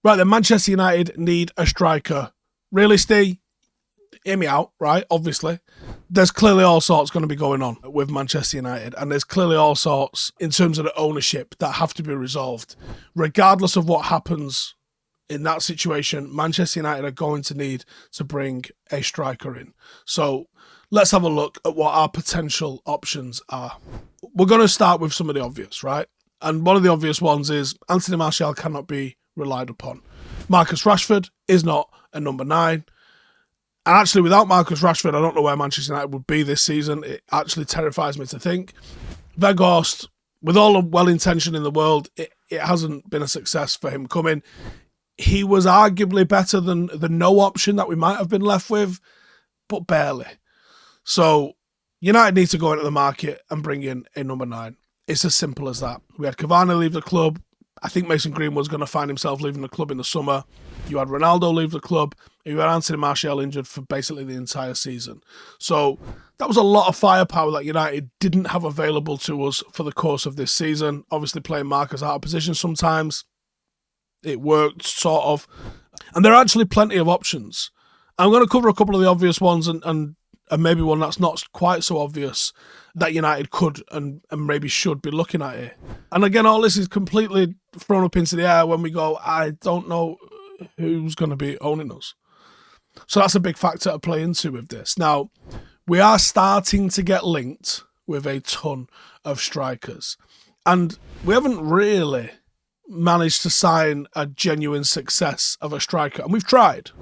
Right then, Manchester United need a striker. Really, Steve? Hear me out, right? Obviously. There's clearly all sorts going to be going on with Manchester United, and there's clearly all sorts in terms of the ownership that have to be resolved. Regardless of what happens in that situation, Manchester United are going to need to bring a striker in. So let's have a look at what our potential options are. We're going to start with some of the obvious, right? And one of the obvious ones is Anthony Martial cannot be relied upon. Marcus Rashford is not a number 9. And actually, without Marcus Rashford, I don't know where Manchester United would be this season. It actually terrifies me to think. Weghorst, with all the well-intention in the world, it hasn't been a success for him coming. He was arguably better than the no option that we might have been left with, but barely. So United need to go into the market and bring in a number 9. It's as simple as that. We had Cavani leave the club. I think Mason Greenwood's going to find himself leaving the club in the summer. You had Ronaldo leave the club. You had Anthony Martial injured for basically the entire season. So that was a lot of firepower that United didn't have available to us for the course of this season. Obviously playing Marcus out of position sometimes. It worked, sort of. And there are actually plenty of options. I'm going to cover a couple of the obvious ones and maybe one that's not quite so obvious that United could and maybe should be looking at it. And again, all this is completely thrown up into the air when we go, I don't know who's going to be owning us. So that's a big factor to play into with this. Now, we are starting to get linked with a ton of strikers. And we haven't really managed to sign a genuine success of a striker. And we've tried.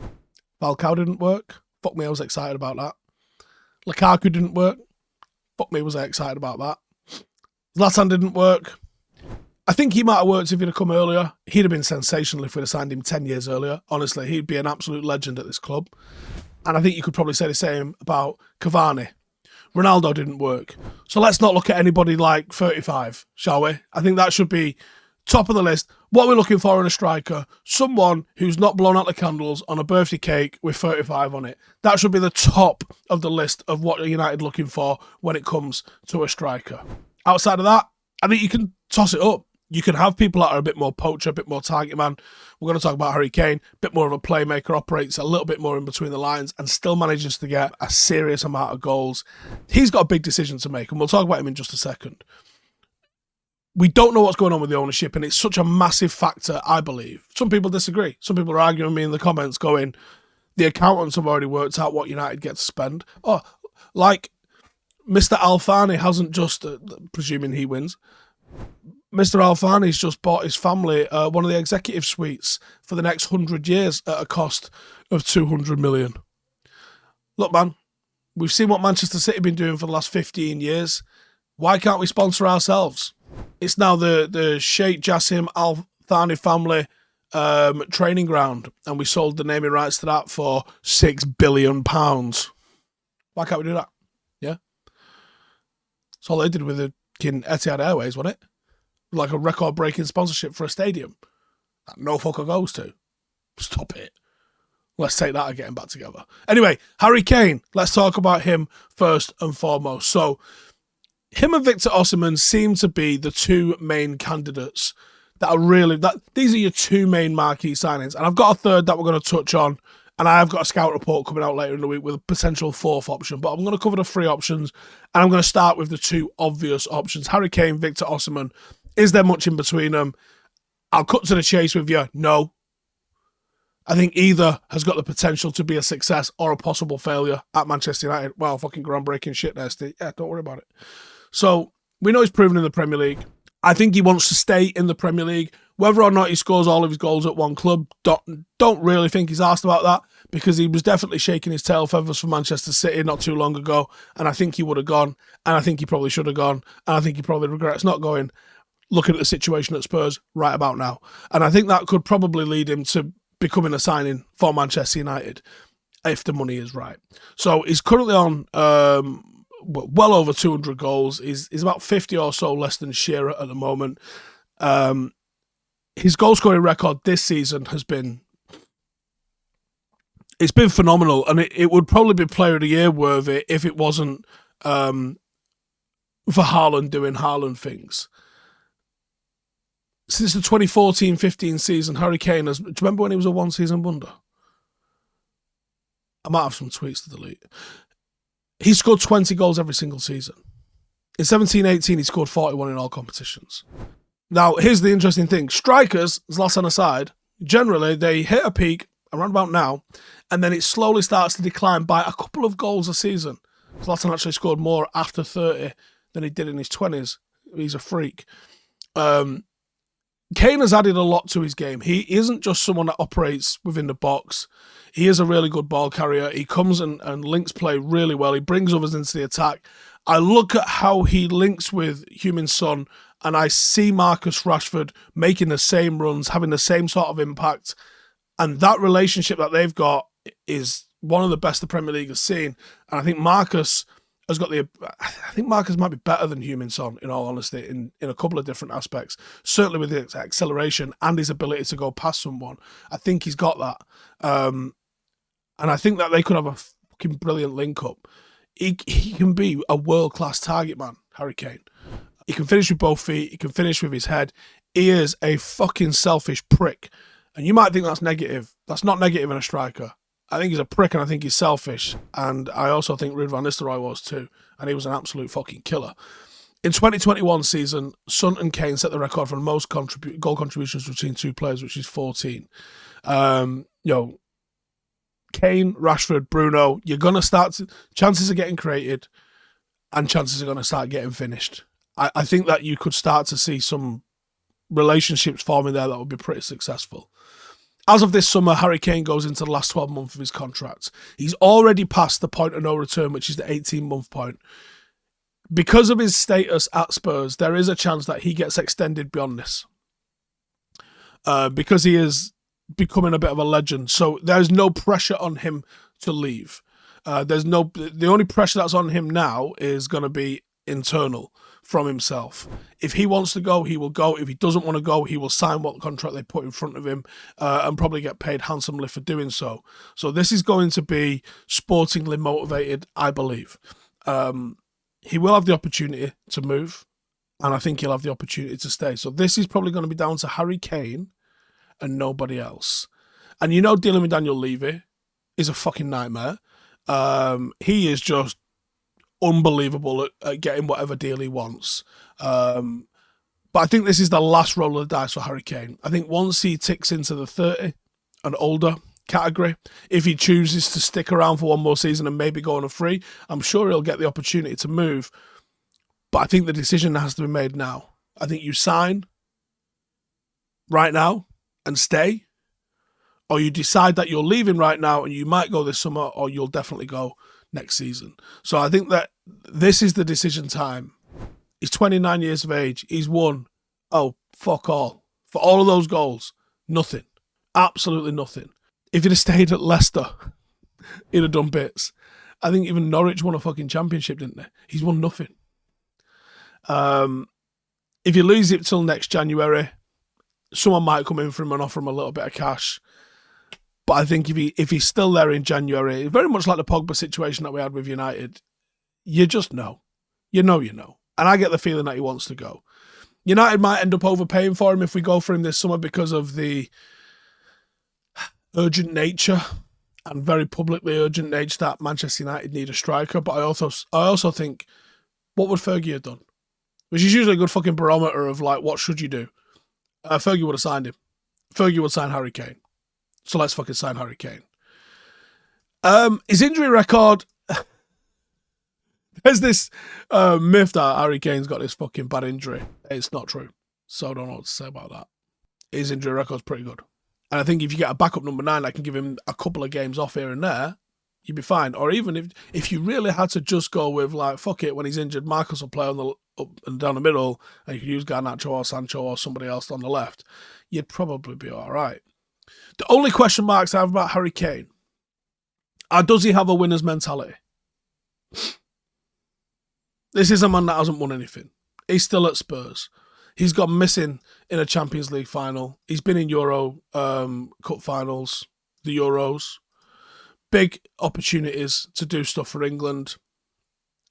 Falcao didn't work. Fuck me, I was excited about that. Lukaku didn't work. Fuck me, was I excited about that. Zlatan didn't work. I think he might have worked if he'd have come earlier. He'd have been sensational if we'd have signed him 10 years earlier. Honestly, he'd be an absolute legend at this club. And I think you could probably say the same about Cavani. Ronaldo didn't work. So let's not look at anybody like 35, shall we? I think that should be top of the list. What we're looking for in a striker, someone who's not blown out the candles on a birthday cake with 35 on it. That should be the top of the list of what United are looking for when it comes to a striker. Outside of that, I think you can toss it up. You can have people that are a bit more poacher, a bit more target man. We're going to talk about Harry Kane, a bit more of a playmaker, operates a little bit more in between the lines and still manages to get a serious amount of goals. He's got a big decision to make, and we'll talk about him in just a second. We don't know what's going on with the ownership, and it's such a massive factor, I believe. Some people disagree. Some people are arguing with me in the comments going, the accountants have already worked out what United get to spend. Oh, like Mr. Alfani hasn't just, presuming he wins, Mr. Alfani's just bought his family one of the executive suites for the next 100 years at a cost of 200 million. Look, man, we've seen what Manchester City have been doing for the last 15 years. Why can't we sponsor ourselves? It's now the Sheikh Jassim Al Thani family training ground, and we sold the naming rights to that for £6 billion. Why can't we do that? Yeah? That's all they did with the Etihad Airways, wasn't it? Like a record-breaking sponsorship for a stadium that no fucker goes to. Stop it. Let's take that and get him back together. Anyway, Harry Kane. Let's talk about him first and foremost. So, him and Victor Osimhen seem to be the two main candidates that are really... These are your two main marquee signings. And I've got a third that we're going to touch on. And I have got a scout report coming out later in the week with a potential fourth option. But I'm going to cover the three options. And I'm going to start with the two obvious options. Harry Kane, Victor Osimhen. Is there much in between them? I'll cut to the chase with you. No. I think either has got the potential to be a success or a possible failure at Manchester United. Wow, fucking groundbreaking shit there, Steve. Yeah, don't worry about it. So, we know he's proven in the Premier League. I think he wants to stay in the Premier League. Whether or not he scores all of his goals at one club, don't really think he's asked about that, because he was definitely shaking his tail feathers for Manchester City not too long ago, and I think he would have gone, and I think he probably should have gone, and I think he probably regrets not going, looking at the situation at Spurs right about now. And I think that could probably lead him to becoming a signing for Manchester United if the money is right. So he's currently on well over 200 goals. He's about 50 or so less than Shearer at the moment. His goal scoring record this season has been... It's been phenomenal, and it would probably be Player of the Year worthy if it wasn't for Haaland doing Haaland things. Since the 2014-15 season, Harry Kane has... Do you remember when he was a one-season wonder? I might have some tweets to delete. He scored 20 goals every single season. In 17-18, he scored 41 in all competitions. Now, here's the interesting thing. Strikers, Zlatan aside, generally, they hit a peak around about now, and then it slowly starts to decline by a couple of goals a season. Zlatan actually scored more after 30 than he did in his 20s. He's a freak. Kane has added a lot to his game. He isn't just someone that operates within the box. He is a really good ball carrier. He comes and links play really well. He brings others into the attack. I look at how he links with Heung-min Son, and I see Marcus Rashford making the same runs, having the same sort of impact. And that relationship that they've got is one of the best the Premier League has seen. And I think Marcus has got I think Marcus might be better than Heung-min Son, in all honesty, in a couple of different aspects. Certainly with his acceleration and his ability to go past someone. I think he's got that. And I think that they could have a fucking brilliant link-up. He can be a world-class target man, Harry Kane. He can finish with both feet. He can finish with his head. He is a fucking selfish prick. And you might think that's negative. That's not negative in a striker. I think he's a prick and I think he's selfish. And I also think Ruud van Nistelrooy was too. And he was an absolute fucking killer. In 2021 season, Son and Kane set the record for the most goal contributions between two players, which is 14. Kane, Rashford, Bruno, you're going to start... chances are getting created and chances are going to start getting finished. I think that you could start to see some relationships forming there that would be pretty successful. As of this summer, Harry Kane goes into the last 12 months of his contract. He's already passed the point of no return, which is the 18-month point. Because of his status at Spurs, there is a chance that he gets extended beyond this. Because he is becoming a bit of a legend. So there's no pressure on him to leave. The only pressure that's on him now is going to be internal from himself. If he wants to go, he will go. If he doesn't want to go, he will sign what contract they put in front of him and probably get paid handsomely for doing so. So this is going to be sportingly motivated, I believe. He will have the opportunity to move, and I think he'll have the opportunity to stay. So this is probably going to be down to Harry Kane and nobody else. And you know, dealing with Daniel Levy is a fucking nightmare. He is just unbelievable at getting whatever deal he wants. But I think this is the last roll of the dice for Harry Kane. I think once he ticks into the 30 and older category, if he chooses to stick around for one more season and maybe go on a free, I'm sure he'll get the opportunity to move. But I think the decision has to be made now. I think you sign right now and stay, or you decide that you're leaving right now and you might go this summer, or you'll definitely go next season. So I think that this is the decision time. He's 29 years of age. He's won, fuck all. For all of those goals, nothing. Absolutely nothing. If he'd have stayed at Leicester, he'd have done bits. I think even Norwich won a fucking championship, didn't they? He's won nothing. If he leaves it till next January, someone might come in for him and offer him a little bit of cash. But I think if he's still there in January, very much like the Pogba situation that we had with United, you just know. You know. And I get the feeling that he wants to go. United might end up overpaying for him if we go for him this summer because of the urgent nature and very publicly urgent nature that Manchester United need a striker. But I also think, what would Fergie have done? Which is usually a good fucking barometer of like, what should you do? Fergie would have signed him. Fergie would sign Harry Kane. So let's fucking sign Harry Kane. His injury record... There's this myth that Harry Kane's got this fucking bad injury. It's not true. So I don't know what to say about that. His injury record's pretty good. And I think if you get a backup number 9 that can give him a couple of games off here and there, you'd be fine. Or even if you really had to just go with, like, fuck it, when he's injured, Marcus will play on the up and down the middle, and you could use Garnacho or Sancho or somebody else on the left, you'd probably be all right. The only question marks I have about Harry Kane are, does he have a winner's mentality? This is a man that hasn't won anything. He's still at Spurs. He's gone missing in a Champions League final. He's been in Euro Cup finals, the Euros. Big opportunities to do stuff for England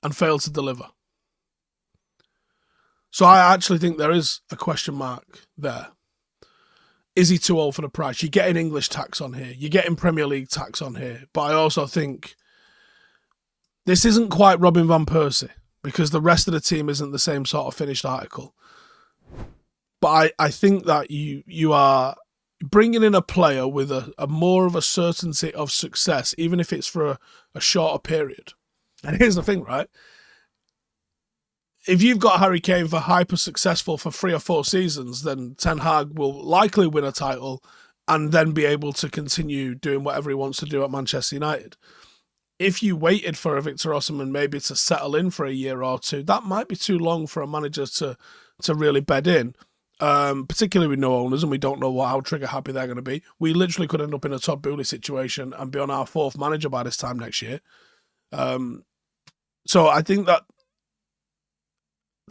and failed to deliver. So I actually think there is a question mark there. Is he too old for the price? You're getting English tax on here. You're getting Premier League tax on here. But I also think this isn't quite Robin Van Persie because the rest of the team isn't the same sort of finished article. But I think that you are bringing in a player with a more of a certainty of success, even if it's for a shorter period. And here's the thing, right? If you've got Harry Kane for hyper successful for 3 or 4 seasons, then Ten Hag will likely win a title and then be able to continue doing whatever he wants to do at Manchester United. If you waited for a Victor Osimhen maybe to settle in for a year or two, that might be too long for a manager to really bed in. Particularly with no owners, and we don't know how trigger happy they're going to be. We literally could end up in a Todd Boehly situation and be on our 4th manager by this time next year. So I think that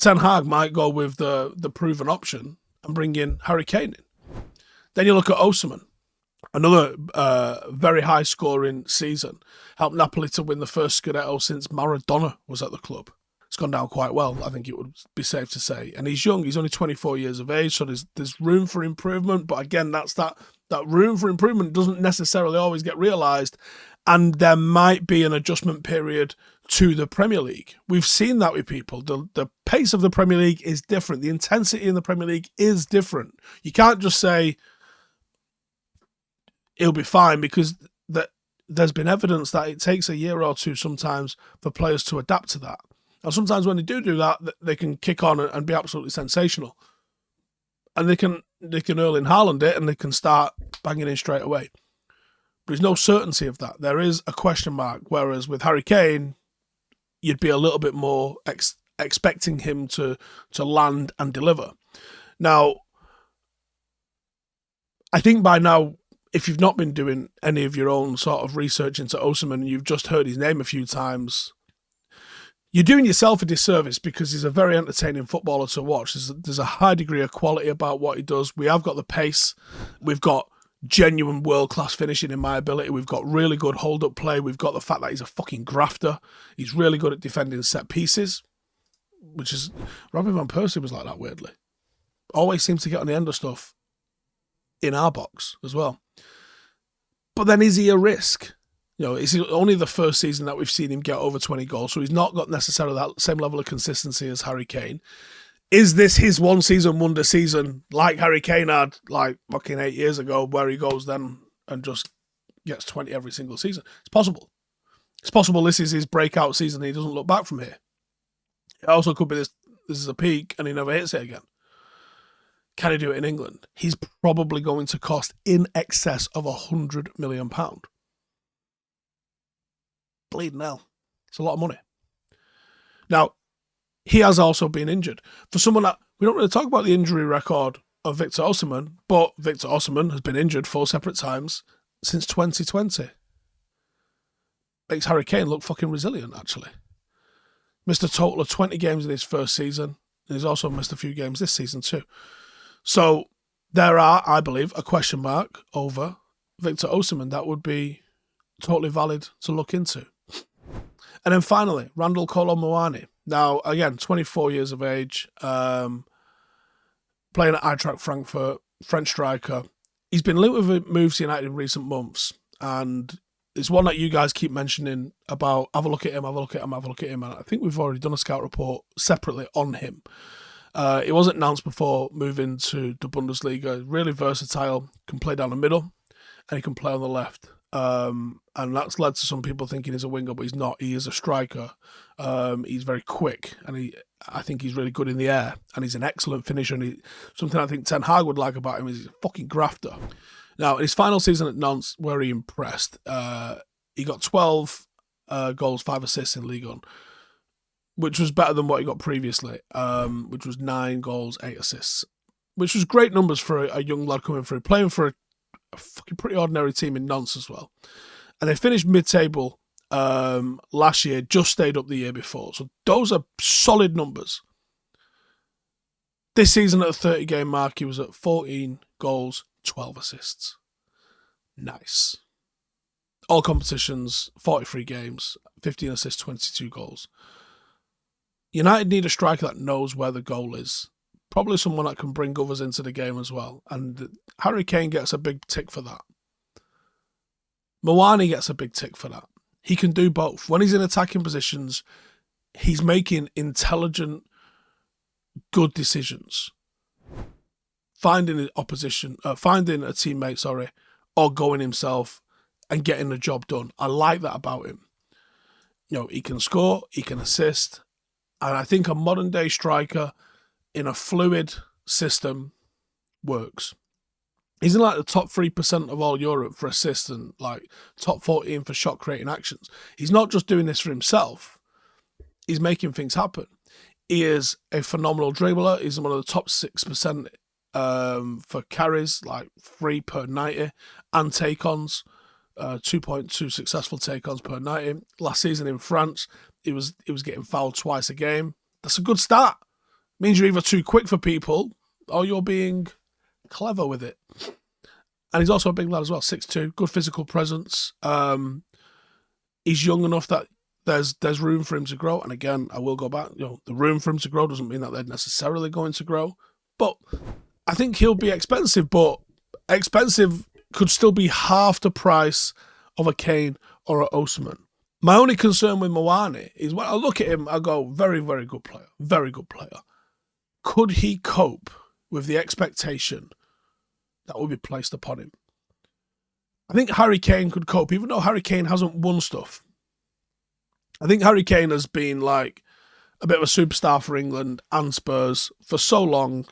Ten Hag might go with the proven option and bring in Harry Kane in. Then you look at Osimhen, another very high scoring season, helped Napoli to win the first Scudetto since Maradona was at the club. It's gone down quite well, I think it would be safe to say. And he's young, he's only 24 years of age, so there's room for improvement. But again, that's that room for improvement doesn't necessarily always get realised. And there might be an adjustment period to the Premier League. We've seen that with people. The pace of the Premier League is different. The intensity in the Premier League is different. You can't just say it'll be fine because there's been evidence that it takes a year or two sometimes for players to adapt to that. And sometimes when they do that, they can kick on and be absolutely sensational. And they can Erling Haaland it and they can start banging in straight away. But there's no certainty of that. There is a question mark. Whereas with Harry Kane, you'd be a little bit more expecting him to land and deliver. Now, I think by now, if you've not been doing any of your own sort of research into Osimhen and you've just heard his name a few times, you're doing yourself a disservice because he's a very entertaining footballer to watch. There's a high degree of quality about what he does. We have got the pace. We've got genuine world-class finishing in my ability. We've got really good hold-up play. We've got the fact that he's a fucking grafter. He's really good at defending set pieces, which is... Robin Van Persie was like that, weirdly. Always seems to get on the end of stuff in our box as well. But then is he a risk? You know, it's only the first season that we've seen him get over 20 goals, so he's not got necessarily that same level of consistency as Harry Kane. Is this his one season wonder season like Harry Kane had like fucking 8 years ago where he goes then and just gets 20 every single season? It's possible. It's possible this is his breakout season and he doesn't look back from here. It also could be this is a peak and he never hits it again. Can he do it in England? He's probably going to cost in excess of £100 million. Bleeding hell. It's a lot of money. Now, he has also been injured. For someone that... We don't really talk about the injury record of Victor Osimhen, but Victor Osimhen has been injured 4 separate times since 2020. Makes Harry Kane look fucking resilient, actually. Missed a total of 20 games in his first season, and he's also missed a few games this season too. So, there are, I believe, a question mark over Victor Osimhen that would be totally valid to look into. And then finally, Randall Kolo Muani. Now, again, 24 years of age, playing at Eintracht Frankfurt, French striker. He's been linked with moves to United in recent months, and it's one that you guys keep mentioning about have a look at him, have a look at him, have a look at him, and I think we've already done a scout report separately on him. It wasn't announced before moving to the Bundesliga. Really versatile, can play down the middle, and he can play on the left. And that's led to some people thinking he's a winger, but he's not. He is a striker. He's very quick, and I think he's really good in the air, and he's an excellent finisher. And something I think Ten Hag would like about him is he's a fucking grafter. Now, in his final season at Nantes, where he impressed, he got 12 goals, 5 assists in Ligue 1, which was better than what he got previously, which was 9 goals, 8 assists, which was great numbers for a young lad coming through, playing for a fucking pretty ordinary team in Nantes as well. And they finished mid-table last year, just stayed up the year before. So those are solid numbers. This season at the 30-game mark, he was at 14 goals, 12 assists. Nice. All competitions, 43 games, 15 assists, 22 goals. United need a striker that knows where the goal is. Probably someone that can bring others into the game as well. And Harry Kane gets a big tick for that. Mawani gets a big tick for that. He can do both. When he's in attacking positions, he's making intelligent, good decisions. Finding a teammate, or going himself and getting the job done. I like that about him. He can score, he can assist, and I think a modern day striker in a fluid system works. He's in like the top 3% of all Europe for assists and like top 14 for shot creating actions. He's not just doing this for himself. He's making things happen. He is a phenomenal dribbler. He's one of the top 6% for carries, like 3 per 90, and take-ons, 2.2 successful take-ons per 90. Last season in France, he was getting fouled twice a game. That's a good start. Means you're either too quick for people or you're being clever with it. And he's also a big lad as well, 6'2", good physical presence. He's young enough that there's room for him to grow. And again, I will go back, the room for him to grow doesn't mean that they're necessarily going to grow. But I think he'll be expensive, but expensive could still be half the price of a Kane or a Osimhen. My only concern with Mawani is when I look at him, I go, very, very good player, very good player. Could he cope with the expectation that will be placed upon him? I think Harry Kane could cope, even though Harry Kane hasn't won stuff. I think Harry Kane has been like a bit of a superstar for England and Spurs for so long,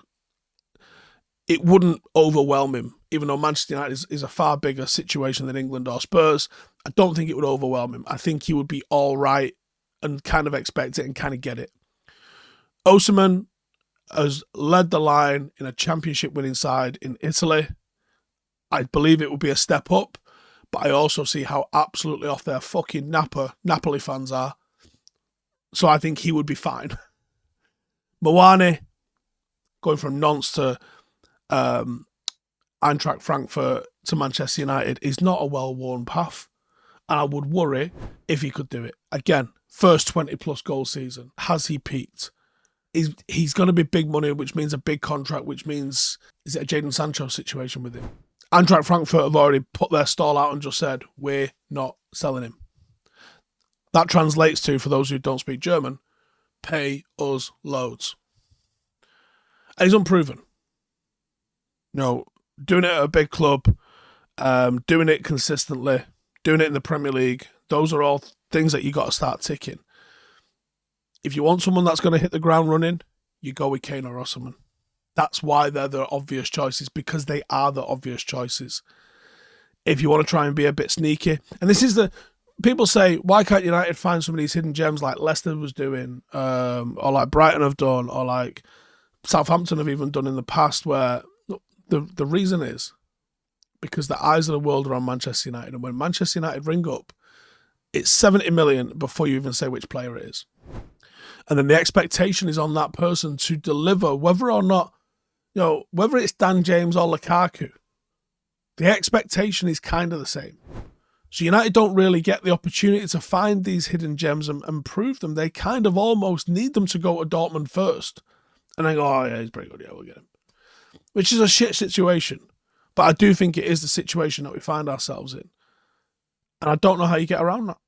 it wouldn't overwhelm him. Even though Manchester United is a far bigger situation than England or Spurs, I don't think it would overwhelm him. I think he would be all right and kind of expect it and kind of get it. Osimhen has led the line in a championship winning side in Italy. I believe it would be a step up, but I also see how absolutely off their fucking Napoli fans are. So I think he would be fine. Mawani, going from Nantes to Eintracht Frankfurt to Manchester United, is not a well-worn path. And I would worry if he could do it. Again, first 20-plus goal season. Has he peaked? He's going to be big money, which means a big contract, which means, is it a Jadon Sancho situation with him? Eintracht Frankfurt have already put their stall out and just said, we're not selling him. That translates to, for those who don't speak German, pay us loads. And he's unproven. Doing it at a big club, doing it consistently, doing it in the Premier League, those are all things that you got to start ticking. If you want someone that's going to hit the ground running, you go with Kane or Osimhen. That's why they're the obvious choices, because they are the obvious choices. If you want to try and be a bit sneaky, and this is people say, why can't United find some of these hidden gems like Leicester was doing, or like Brighton have done, or like Southampton have even done in the past, where the reason is because the eyes of the world are on Manchester United, and when Manchester United ring up, it's 70 million before you even say which player it is. And then the expectation is on that person to deliver, whether or not, whether it's Dan James or Lukaku. The expectation is kind of the same. So United don't really get the opportunity to find these hidden gems and prove them. They kind of almost need them to go to Dortmund first. And then go, oh yeah, he's pretty good, yeah, we'll get him. Which is a shit situation. But I do think it is the situation that we find ourselves in. And I don't know how you get around that.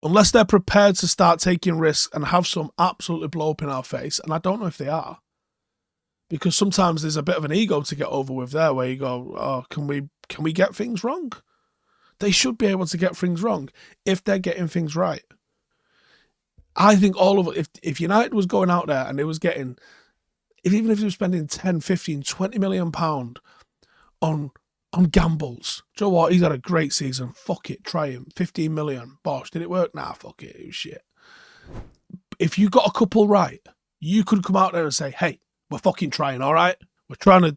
Unless they're prepared to start taking risks and have some absolutely blow up in our face. And I don't know if they are. Because sometimes there's a bit of an ego to get over with there where you go, oh, can we get things wrong? They should be able to get things wrong if they're getting things right. I think all of it, if United was going out there and they was getting, even if they were spending 10, 15, 20 million pound on gambles. Do you know what? He's had a great season. Fuck it. Try him. 15 million. Bosh. Did it work? Nah, fuck it. It was shit. If you got a couple right, you could come out there and say, hey, we're fucking trying, all right? We're trying to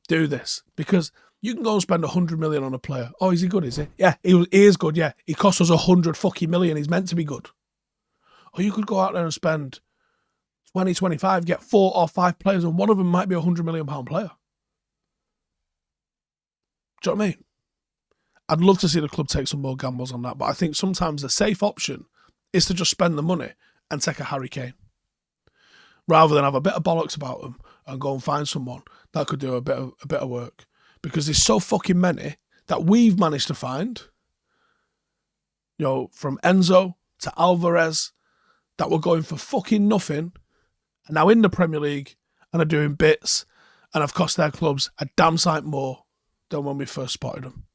do this. Because you can go and spend 100 million on a player. Oh, is he good, is he? Yeah, he is good, yeah. He cost us 100 fucking million. He's meant to be good. Or you could go out there and spend 20, 25, get 4 or 5 players, and one of them might be a 100 million pound player. Do you know what I mean? I'd love to see the club take some more gambles on that, but I think sometimes the safe option is to just spend the money and take a Harry Kane, rather than have a bit of bollocks about them and go and find someone that could do a bit of work. Because there's so fucking many that we've managed to find, you know, from Enzo to Alvarez, that were going for fucking nothing, and now in the Premier League and are doing bits and have cost their clubs a damn sight more than when we first spotted them.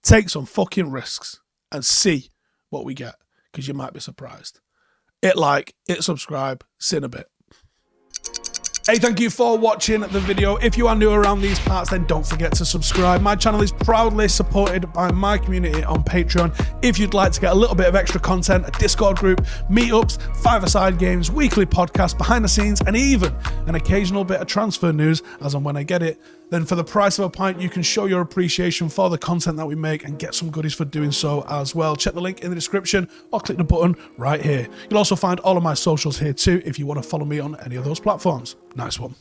Take some fucking risks and see what we get, because you might be surprised. Hit like, hit subscribe, see in a bit. Hey, thank you for watching the video. If you are new around these parts, then don't forget to subscribe. My channel is proudly supported by my community on Patreon. If you'd like to get a little bit of extra content, a Discord group, meetups, five-a-side games, weekly podcasts, behind the scenes, and even an occasional bit of transfer news as and when I get it, then for the price of a pint, you can show your appreciation for the content that we make and get some goodies for doing so as well. Check the link in the description or click the button right here. You'll also find all of my socials here too if you want to follow me on any of those platforms. Nice one.